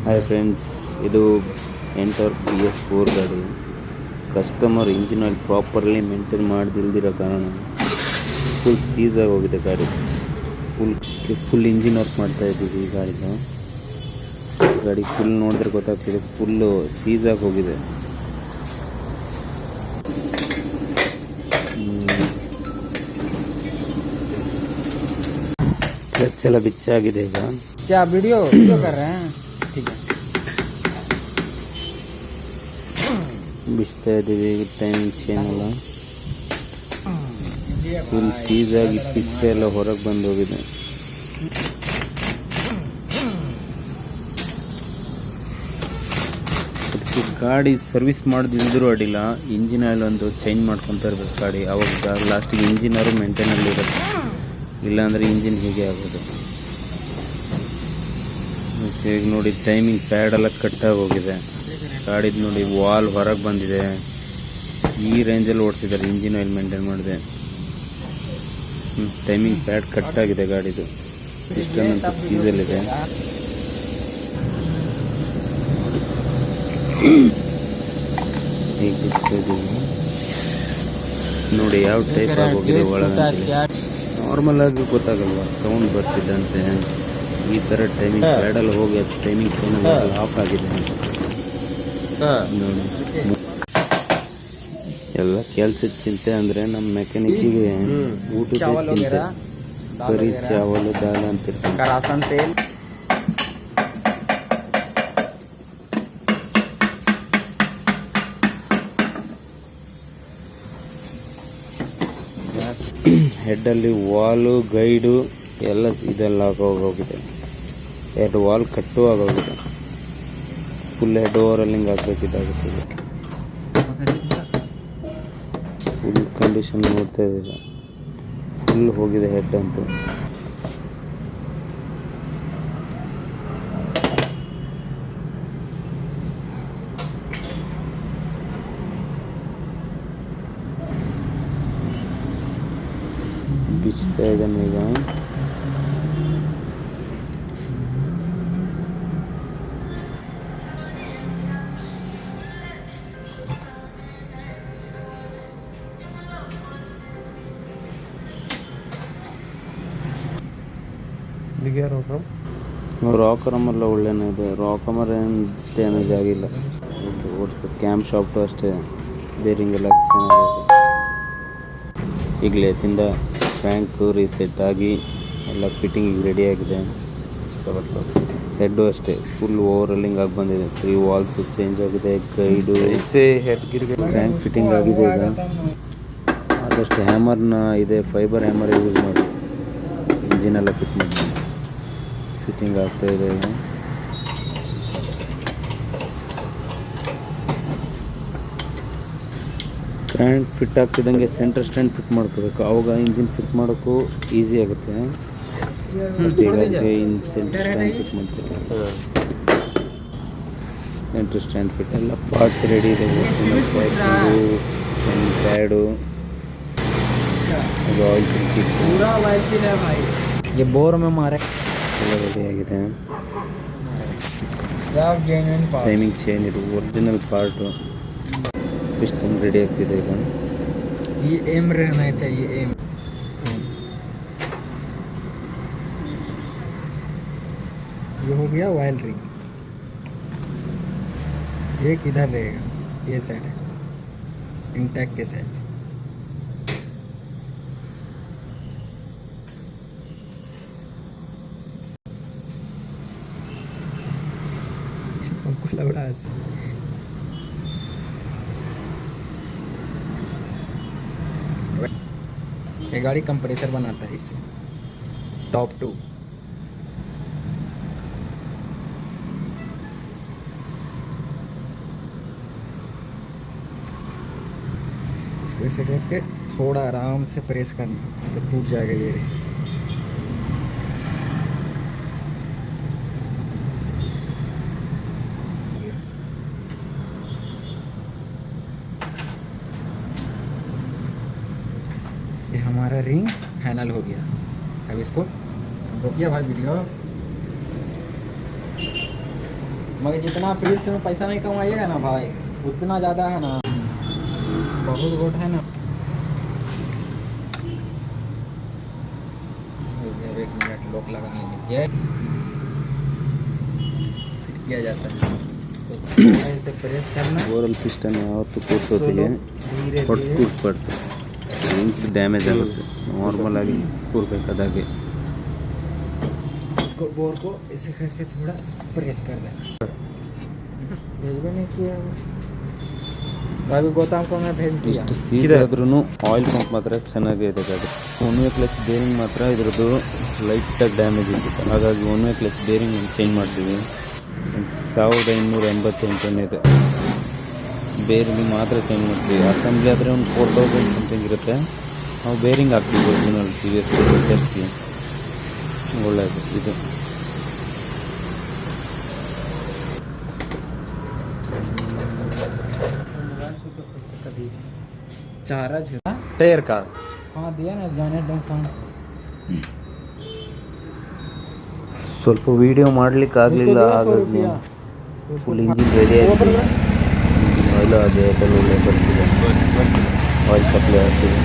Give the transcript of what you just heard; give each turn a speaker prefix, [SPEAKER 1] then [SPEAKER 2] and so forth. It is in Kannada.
[SPEAKER 1] ಹಾಯ್ ಫ್ರೆಂಡ್ಸ್, ಇದು ಎಂಟರ್ಕ್ BS4 ಗಾಡಿ. Customer engine oil properly maintain ಮಾಡ್ದಿಲ್ದಿರೋ ಕಾರಣ ಫುಲ್ ಸೀಸಾಗಿ ಹೋಗಿದೆ ಗಾಡಿ. ಫುಲ್ ಇಂಜಿನ್ ವರ್ಕ್ ಮಾಡ್ತಾ ಇದ್ದೀವಿ ಈ ಗಾಡಿ ಫುಲ್ ನೋಡಿದ್ರೆ ಗೊತ್ತಾಗ್ತಿದೆ, ಫುಲ್ಲು ಸೀಸಾಗಿ ಹೋಗಿದೆ. ಕ್ಲಚ್ ಎಲ್ಲ ಬಿಚ್ಚಾಗಿದೆ ಈಗ.
[SPEAKER 2] क्या वीडियो कर रहे हैं? ठीक है.
[SPEAKER 1] ಬಿಚ್ತಾ ಇದ್ದೀವಿ. ಟೈಮಿಂಗ್ ಚೇನ್ ಎಲ್ಲ ಫುಲ್ ಸೀಸಾಗಿ ಪಿಸ್ಟೆ ಎಲ್ಲ ಹೊರಗೆ ಬಂದು ಹೋಗಿದೆ. ಅದಕ್ಕೆ ಗಾಡಿ ಸರ್ವಿಸ್ ಮಾಡೋದಿಲ್ದರೂ ಅಡ್ಡಿಲ್ಲ, ಇಂಜಿನ್ ಆಯಿಲ್ ಒಂದು ಚೇಂಜ್ ಮಾಡ್ಕೊತಾ ಇರ್ಬೇಕು ಗಾಡಿ. ಅವಾಗ ಲಾಸ್ಟಿಗೆ ಇಂಜಿನರು ಮೇಂಟೈನಲ್ಲಿ ಇರುತ್ತೆ, ಇಲ್ಲಾಂದರೆ ಇಂಜಿನ್ ಹೀಗೆ ಆಗೋದು. ಈಗ ನೋಡಿ ಟೈಮಿಂಗ್ ಪ್ಯಾಡೆಲ್ಲ ಕಟ್ಟಾಗಿ ಹೋಗಿದೆ ಗಾಡಿದು. ನೋಡಿ ವಾಲ್ ಹೊರಗೆ ಬಂದಿದೆ. ಈ ರೇಂಜಲ್ಲಿ ಓಡಿಸಿದ್ದಾರೆ ಇಂಜಿನ್ ಆಯಿಲ್ ಮೇಂಟೈನ್ ಮಾಡಿದೆ. ಟೈಮಿಂಗ್ ಪ್ಯಾಡ್ ಕಟ್ಟಾಗಿದೆ ಗಾಡಿದು. ಸಿಸ್ಟಮ್ ಅಂತ ಸೀಸಲ್ಲಿದೆ. ಈಗ ಬಿಡಿಸ್ತಿದ್ದೀವಿ ನೋಡಿ ಯಾವ ಟೈಪ್ ಆಗೋಗಿದೆ ಒಳಗೆ. ನಾರ್ಮಲ್ ಆಗಿ ಗೊತ್ತಾಗಲ್ವ, ಸೌಂಡ್ ಬರ್ತಿದ್ದಂತೆ ಈ ಥರ ಟೈಮಿಂಗ್ ಪ್ಯಾಡಲ್ಲಿ ಹೋಗಿ ಟೈಮಿಂಗ್ ಚಾನಲ್ ಆಫ್ ಆಗಿದೆ ನೋಡಿ. ಎಲ್ಲ ಕೆಲಸದ ಚಿಂತೆ ಅಂದರೆ ನಮ್ಮ ಮೆಕ್ಯಾನಿಕ್ಕಿಗೆ ಊಟದ ಚಿಂತೆ. ಬರೀ ಚಾವಲು ದಾಲ್ ಅಂತಿರ್ತಾರೆ. ಹೆಡ್ಡಲ್ಲಿ ವಾಲು ಗೈಡು ಎಲ್ಲ ಇದೆಲ್ಲ ಆಗೋಗಿದೆ. 2 ವಾಲ್ ಕಟ್ಟು ಆಗೋಗಿದೆ. ಫುಲ್ ಹೆಡ್ ಓವರಲ್ಲಿಂಗ್ ಹಾಕಬೇಕಿದ್ದಾಗುತ್ತದೆ. ಫುಲ್ ಕಂಡೀಷನ್ ನೋಡ್ತಾ ಇದ್ದೀರ, ಫುಲ್ ಹೋಗಿದೆ ಹೆಡ್ ಅಂತೂ. ಬಿಚ್ತಾ ಇದ್ದಾನೆ ಈಗ. ರಾಕರಮೆಲ್ಲ ಒಳ್ಳೆನೇ ಇದೆ. ರಾಕಮರ್ ಏನು ಡ್ಯಾಮೇಜ್ ಆಗಿಲ್ಲ. ಓಡಿಸ್ಬೇಕು. ಕ್ಯಾಮ್ ಶಾಫ್ಟು ಅಷ್ಟೇ, ಬೇರಿಂಗ್ ಎಲ್ಲ ಚೆನ್ನಾಗಿದೆ. ಈಗಲೇ ತಿಂದ ಟ್ಯಾಂಕು ರೀಸೆಟ್ ಆಗಿ ಎಲ್ಲ ಫಿಟ್ಟಿಂಗ್ ರೆಡಿ ಆಗಿದೆ. ಹೆಡ್ಡು ಅಷ್ಟೇ ಫುಲ್ ಓವರಲ್ಲಿಂಗ್ ಆಗಿ ಬಂದಿದೆ. 3 ವಾಲ್ಸ್ ಚೇಂಜ್ ಆಗಿದೆ. ಗೈಡು ಟ್ಯಾಂಕ್ ಫಿಟ್ಟಿಂಗ್ ಆಗಿದೆ. ಈಗ ಆದಷ್ಟು ಹ್ಯಾಮರ್ನ ಇದೆ, ಫೈಬರ್ ಹ್ಯಾಮರ್ ಯೂಸ್ ಮಾಡಿ ಇಂಜಿನ್ ಎಲ್ಲ ಫಿಟ್ಟಿಂಗ್ ಆಗ್ತಾ ಇದೆ. ಈಗ ಕ್ರ್ಯಾಂಕ್ ಫಿಟ್ ಆಗ್ತಿದ್ದಂಗೆ ಸೆಂಟರ್ ಸ್ಟ್ಯಾಂಡ್ ಫಿಟ್ ಮಾಡ್ಕೋಬೇಕು, ಆವಾಗ ಇಂಜಿನ್ ಫಿಟ್ ಮಾಡೋಕ್ಕೂ ಈಸಿ ಆಗುತ್ತೆ. ಸೆಂಟರ್ ಸ್ಟ್ಯಾಂಡ್ ಫಿಟ್ ಮಾಡ್ತೀವಿ. ಸೆಂಟರ್ ಸ್ಟ್ಯಾಂಡ್ ಫಿಟ್ ಎಲ್ಲ ಪಾರ್ಟ್ಸ್ ರೆಡಿ ಇದೆ. ಪ್ಯಾಡು, ಆಯಿಲ್
[SPEAKER 2] ಬೋರ್ में मारे
[SPEAKER 1] ಎಲ್ಲ ರೆಡಿ ಆಗಿದೆ. ಟೈಮಿಂಗ್ ಚೇನ್ ಇದು ಒರಿಜಿನಲ್ ಪಾರ್ಟು. पिस्टन रेडी ಆಗ್ತಿದೆ ಈಗ.
[SPEAKER 2] ये एम रहना चाहिए, एम. ये हो गया ऑयल रिंग. ये किधर रहेगा? ये साइड है, इंटैक्ट के साइड. हमको लग रहा है ये गाड़ी कंप्रेसर बनाता है इससे. टॉप 2 इसको ऐसे करके थोड़ा आराम से प्रेस करना तो टूट जाएगा. ये हमारा रिंग फाइनल हो गया. अब इसको रोकिए भाई वीडियो. मगर जितना प्रेस में पैसा नहीं कमाइएगा ना भाई उतना ज़्यादा है ना, बहुत गोट है ना। एक मिनट लॉक लगाने दीजिए, फिट किया जाता है तो ऐसे प्रेस करना।
[SPEAKER 1] ಓರಲ್ ಪಿಸ್ಟನ್ ಯಾವತ್ತು ಕೂರ್ಸೋತಿಗೆ
[SPEAKER 2] धीरे
[SPEAKER 1] ಹೊಟ್ಟು
[SPEAKER 2] धीरे
[SPEAKER 1] ಕೂರ್ಸ್ಬಾರ್ದು, ರಿಂಗ್ಸ್ ಡ್ಯಾಮೇಜ್ ಆಗುತ್ತೆ. ನಾರ್ಮಲ್ ಆಗಿ ಕೂರ್ಬೇಕಾದಾಗೆ
[SPEAKER 2] इसको बोर को ऐसे करके थोड़ा प्रेस कर देना। भेजबे नहीं किया अभी गोदाम को मैं भेज दिया।
[SPEAKER 1] ಇಷ್ಟು ಸೀಸ್ ಆದ್ರೂ ಆಯಿಲ್ ಪಂಪ್ ಮಾತ್ರ ಚೆನ್ನಾಗಿದೆ ಗಾಡಿ. ಒನ್ ವೇ ಕ್ಲಚ್ ಬೇರಿಂಗ್ ಮಾತ್ರ ಇದ್ರದ್ದು ಲೈಟಾಗಿ ಡ್ಯಾಮೇಜ್ ಇತ್ತು, ಹಾಗಾಗಿ one way clutch bearing change ಮಾಡ್ತೀವಿ. 1288 ಇದೆ. ಬೇರಿಂಗ್ ಮಾತ್ರ ಚೇಂಜ್ ಮಾಡ್ತೀವಿ. ಅಸೆಂಬ್ಲಿ ಆದರೆ ಒಂದು 4000 ಸಮಥಿಂಗ್ ಇರುತ್ತೆ. ನಾವು ಬೇರಿಂಗ್ ಹಾಕ್ತೀವಿ ಒರಿಜಿನಲ್ ಟಿ ವಿ ಎಸ್ ತರಿಸಿ, ಒಳ್ಳೆಯದು ಇದು.
[SPEAKER 2] चार्ज है
[SPEAKER 1] ಟೈರ್ का
[SPEAKER 2] हाँ दिया ना जाने डंग
[SPEAKER 1] ಸ್ವಲ್ಪ ವಿಡಿಯೋ ಮಾಡ್ಲಿಕ್ಕೆ ಆಗಲಿಲ್ಲ, ಹಾಗಾಗಿ ಫುಲ್ ಇಂಜಿನ್ ರೆಡಿ ಆಯಿತು. ಆಯಿಲ್ ಅದೇ ಒಳ್ಳೆ ಬರ್ತಿದೆ, ಆಯಿಲ್ ಸಪ್ಲೈ ಆಗ್ತಿದೆ.